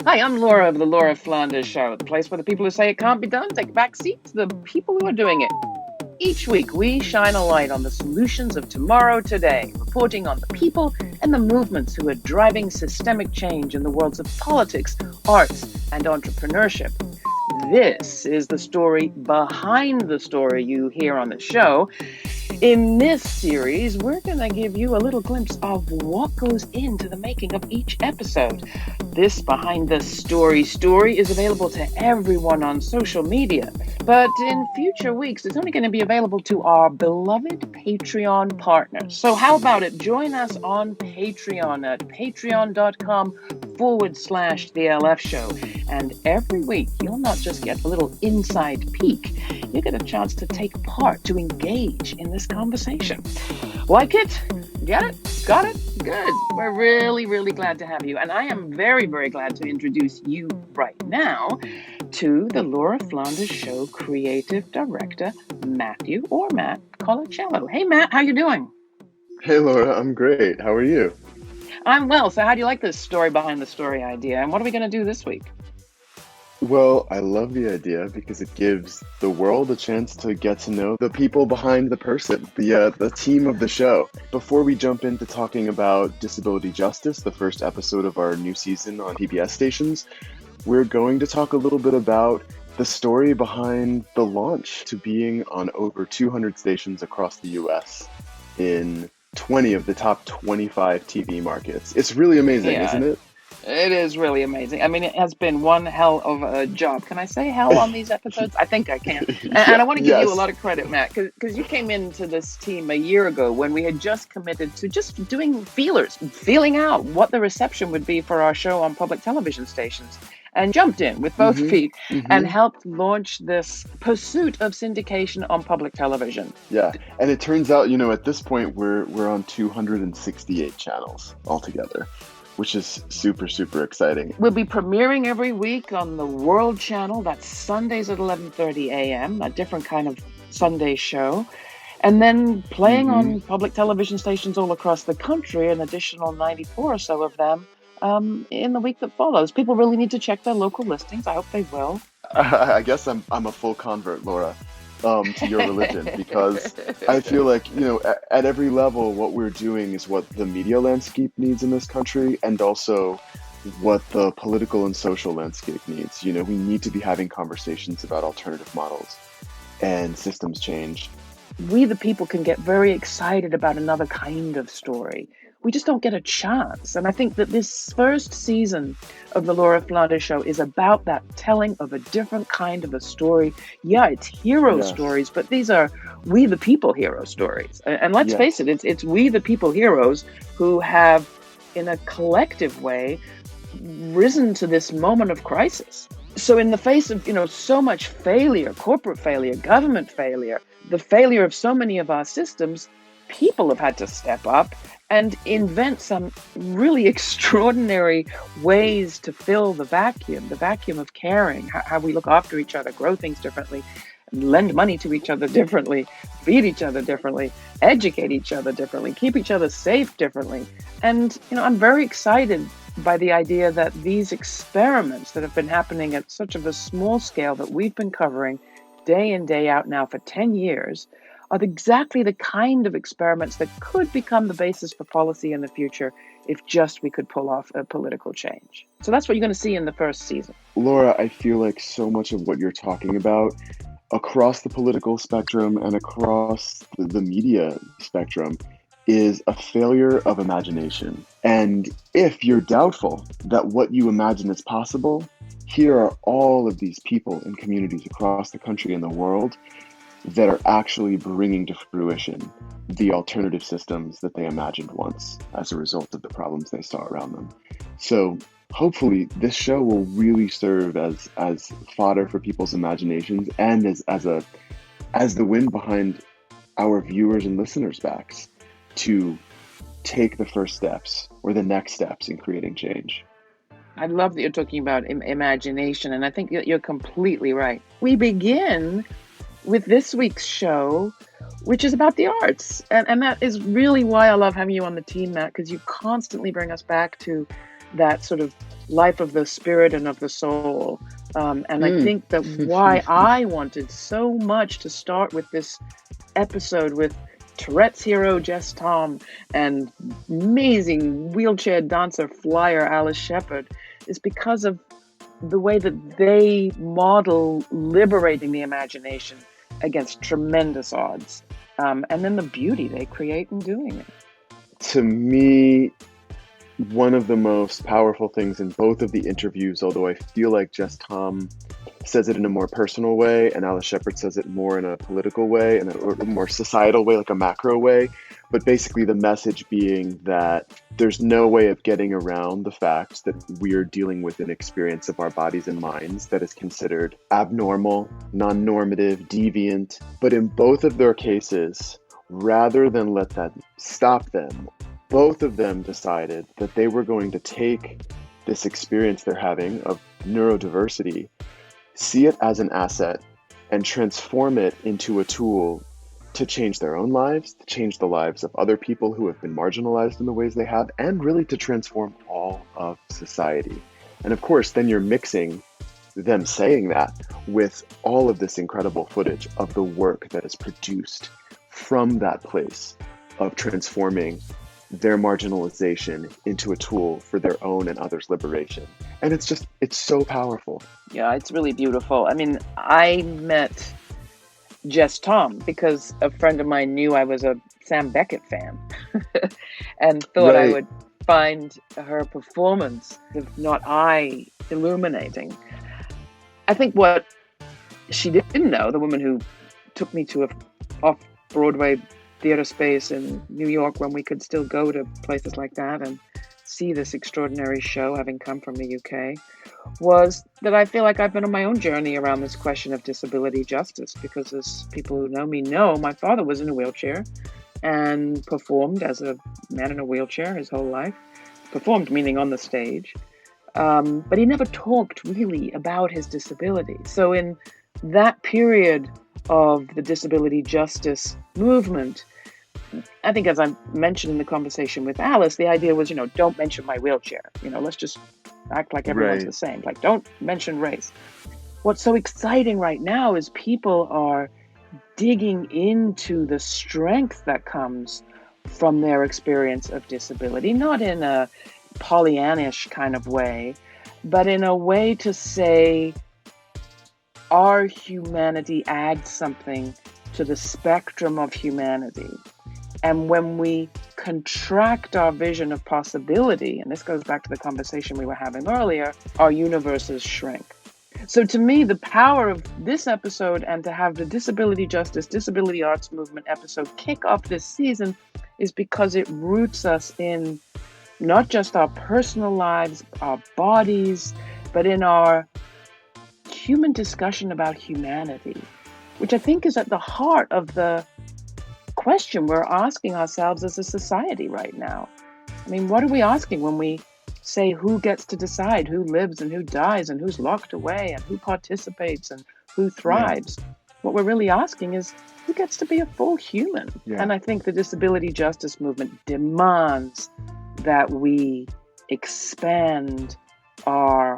Hi, I'm Laura of the Laura Flanders Show, the place where the people who say it can't be done take a back seat to the people who are doing it. Each week, we shine a light on the solutions of tomorrow today, reporting on the people and the movements who are driving systemic change in the worlds of politics, arts, and entrepreneurship. This is the story behind the story you hear on the show. In this series, we're going to give you a little glimpse of what goes into the making of each episode. This Behind the Story is available to everyone on social media, but in future weeks, it's only going to be available to our beloved Patreon partners. So how about it? Join us on Patreon at patreon.com/TheLF Show. And every week, you'll not just get a little inside peek, you get a chance to take part, to engage in this conversation. Like it? Get it? Got it? Good. We're really, really glad to have you. And I am very, very glad to introduce you right now to the Laura Flanders Show creative director, Matt Colacello. Hey, Matt, how you doing? Hey, Laura, I'm great. How are you? I'm well. So how do you like this story behind the story idea? And what are we going to do this week? Well, I love the idea because it gives the world a chance to get to know the people behind the person, the team of the show. Before we jump into talking about disability justice, the first episode of our new season on PBS stations, we're going to talk a little bit about the story behind the launch to being on over 200 stations across the US in 20 of the top 25 TV markets. It's really amazing, isn't it? It is really amazing. I mean, it has been one hell of a job. Can I say hell on these episodes? I think I can. And I want to give you a lot of credit, Matt, because you came into this team a year ago when we had just committed to just doing feeling out what the reception would be for our show on public television stations, and jumped in with both feet and helped launch this pursuit of syndication on public television. Yeah, and it turns out, at this point, we're on 268 channels altogether, which is super, super exciting. We'll be premiering every week on the World Channel. That's Sundays at 11:30 a.m., a different kind of Sunday show. And then playing on public television stations all across the country, an additional 94 or so of them in the week that follows. People really need to check their local listings. I hope they will. I guess I'm a full convert, Laura, to your religion, because I feel like, at every level, what we're doing is what the media landscape needs in this country, and also what the political and social landscape needs. We need to be having conversations about alternative models and systems change. We, the people, can get very excited about another kind of story. We just don't get a chance. And I think that this first season of the Laura Flanders Show is about that telling of a different kind of a story. Yeah, it's hero stories, but these are we, the people, hero stories. And let's face it, it's we, the people, heroes who have, in a collective way, risen to this moment of crisis. So in the face of, so much failure, corporate failure, government failure, the failure of so many of our systems, people have had to step up and invent some really extraordinary ways to fill the vacuum of caring, how we look after each other, grow things differently, lend money to each other differently, feed each other differently, educate each other differently, keep each other safe differently. And, I'm very excited by the idea that these experiments that have been happening at such of a small scale that we've been covering day in, day out now for 10 years are exactly the kind of experiments that could become the basis for policy in the future if just we could pull off a political change. So that's what you're going to see in the first season. Laura, I feel like so much of what you're talking about across the political spectrum and across the media spectrum is a failure of imagination. And if you're doubtful that what you imagine is possible, here are all of these people and communities across the country and the world that are actually bringing to fruition the alternative systems that they imagined once as a result of the problems they saw around them. So hopefully this show will really serve as fodder for people's imaginations and as the wind behind our viewers and listeners' backs to take the first steps or the next steps in creating change. I love that you're talking about imagination, and I think you're completely right. We begin with this week's show, which is about the arts. And that is really why I love having you on the team, Matt, because you constantly bring us back to that sort of life of the spirit and of the soul. And I think that why I wanted so much to start with this episode with Tourette's hero Jess Tom and amazing wheelchair dancer flyer Alice Shepherd is because of the way that they model liberating the imagination against tremendous odds, and then the beauty they create in doing it. To me, one of the most powerful things in both of the interviews, although I feel like Jess Tom says it in a more personal way and Alice Shepherd says it more in a political way and a more societal way, like a macro way, but basically the message being that there's no way of getting around the fact that we're dealing with an experience of our bodies and minds that is considered abnormal, non-normative, deviant. But in both of their cases, rather than let that stop them, both of them decided that they were going to take this experience they're having of neurodiversity, see it as an asset, and transform it into a tool to change their own lives, to change the lives of other people who have been marginalized in the ways they have, and really to transform all of society. And of course, then you're mixing them saying that with all of this incredible footage of the work that is produced from that place of transforming their marginalization into a tool for their own and others' liberation. And it's so powerful. Yeah, it's really beautiful. I mean, I met Jess Tom because a friend of mine knew I was a Sam Beckett fan and thought I would find her performance, if not I, illuminating. I think what she didn't know, the woman who took me to a off-Broadway theater space in New York when we could still go to places like that and see this extraordinary show, having come from the UK, was that I feel like I've been on my own journey around this question of disability justice, because as people who know me know, my father was in a wheelchair and performed as a man in a wheelchair his whole life. Performed meaning on the stage, but he never talked really about his disability. So in that period of the disability justice movement, I think, as I mentioned in the conversation with Alice, the idea was, don't mention my wheelchair. Let's just act like everyone's the same. Like, don't mention race. What's so exciting right now is people are digging into the strength that comes from their experience of disability, not in a Pollyannish kind of way, but in a way to say our humanity adds something to the spectrum of humanity. And when we contract our vision of possibility, and this goes back to the conversation we were having earlier, our universes shrink. So to me, the power of this episode and to have the disability justice, disability arts movement episode kick off this season is because it roots us in not just our personal lives, our bodies, but in our human discussion about humanity, which I think is at the heart of the question we're asking ourselves as a society right now. I mean, what are we asking when we say who gets to decide who lives and who dies and who's locked away and who participates and who thrives? Yeah. What we're really asking is who gets to be a full human? Yeah. And I think the disability justice movement demands that we expand our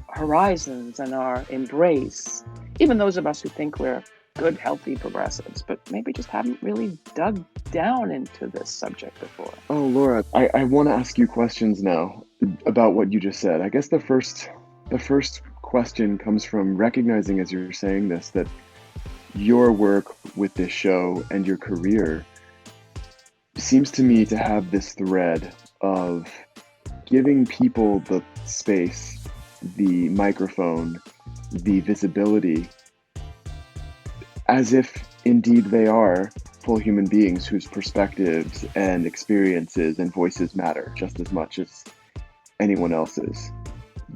horizons and our embrace, even those of us who think we're good, healthy progressives, but maybe just haven't really dug down into this subject before. Oh, Laura, I want to ask you questions now about what you just said. I guess the first question comes from recognizing, as you're saying this, that your work with this show and your career seems to me to have this thread of giving people the space, the microphone, the visibility, as if indeed they are full human beings whose perspectives and experiences and voices matter just as much as anyone else's.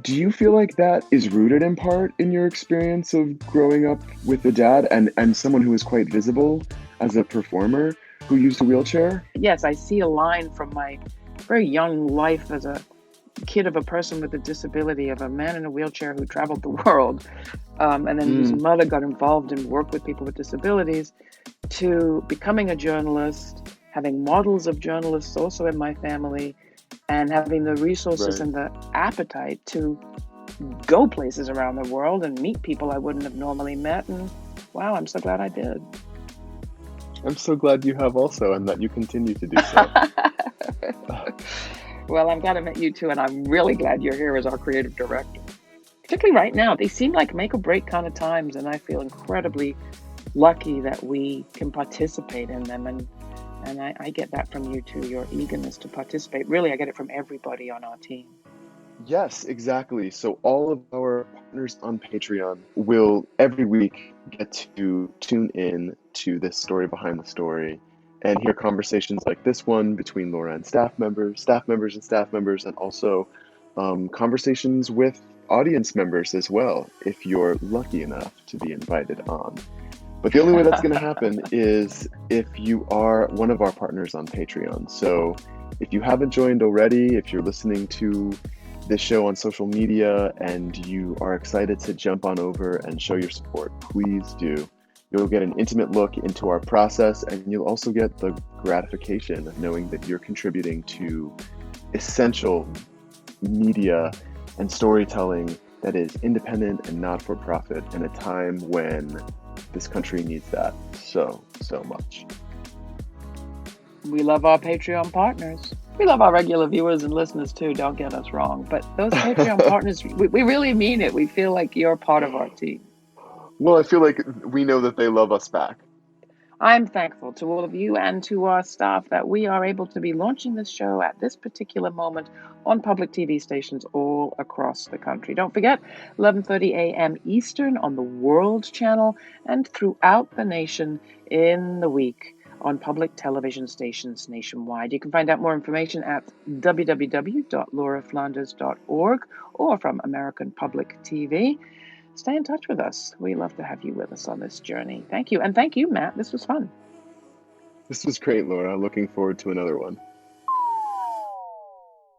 Do you feel like that is rooted in part in your experience of growing up with a dad and someone who is quite visible as a performer who used a wheelchair? Yes, I see a line from my very young life as a kid of a person with a disability, of a man in a wheelchair who traveled the world, and then whose mother got involved and worked with people with disabilities, to becoming a journalist, having models of journalists also in my family, and having the resources Right. and the appetite to go places around the world and meet people I wouldn't have normally met. And wow, I'm so glad I did. I'm so glad you have also, and that you continue to do so. Well, I'm glad I met you too, and I'm really glad you're here as our creative director. Particularly right now, they seem like make or break kind of times, and I feel incredibly lucky that we can participate in them. And I get that from you too, your eagerness to participate. Really, I get it from everybody on our team. Yes, exactly. So all of our partners on Patreon will every week get to tune in to this story behind the story and hear conversations like this one between Laura and staff members and staff members, and also conversations with audience members as well, if you're lucky enough to be invited on. But the only way that's going to happen is if you are one of our partners on Patreon. So if you haven't joined already, if you're listening to this show on social media and you are excited to jump on over and show your support, please do. You'll get an intimate look into our process, and you'll also get the gratification of knowing that you're contributing to essential media and storytelling that is independent and not-for-profit in a time when this country needs that so much. We love our Patreon partners. We love our regular viewers and listeners too, don't get us wrong. But those Patreon partners, we really mean it. We feel like you're part of our team. Well, I feel like we know that they love us back. I'm thankful to all of you and to our staff that we are able to be launching this show at this particular moment on public TV stations all across the country. Don't forget, 11:30 a.m. Eastern on the World Channel, and throughout the nation in the week on public television stations nationwide. You can find out more information at www.lauraflanders.org or from American Public TV. Stay in touch with us. We love to have you with us on this journey. Thank you. And thank you, Matt. This was fun. This was great, Laura. Looking forward to another one.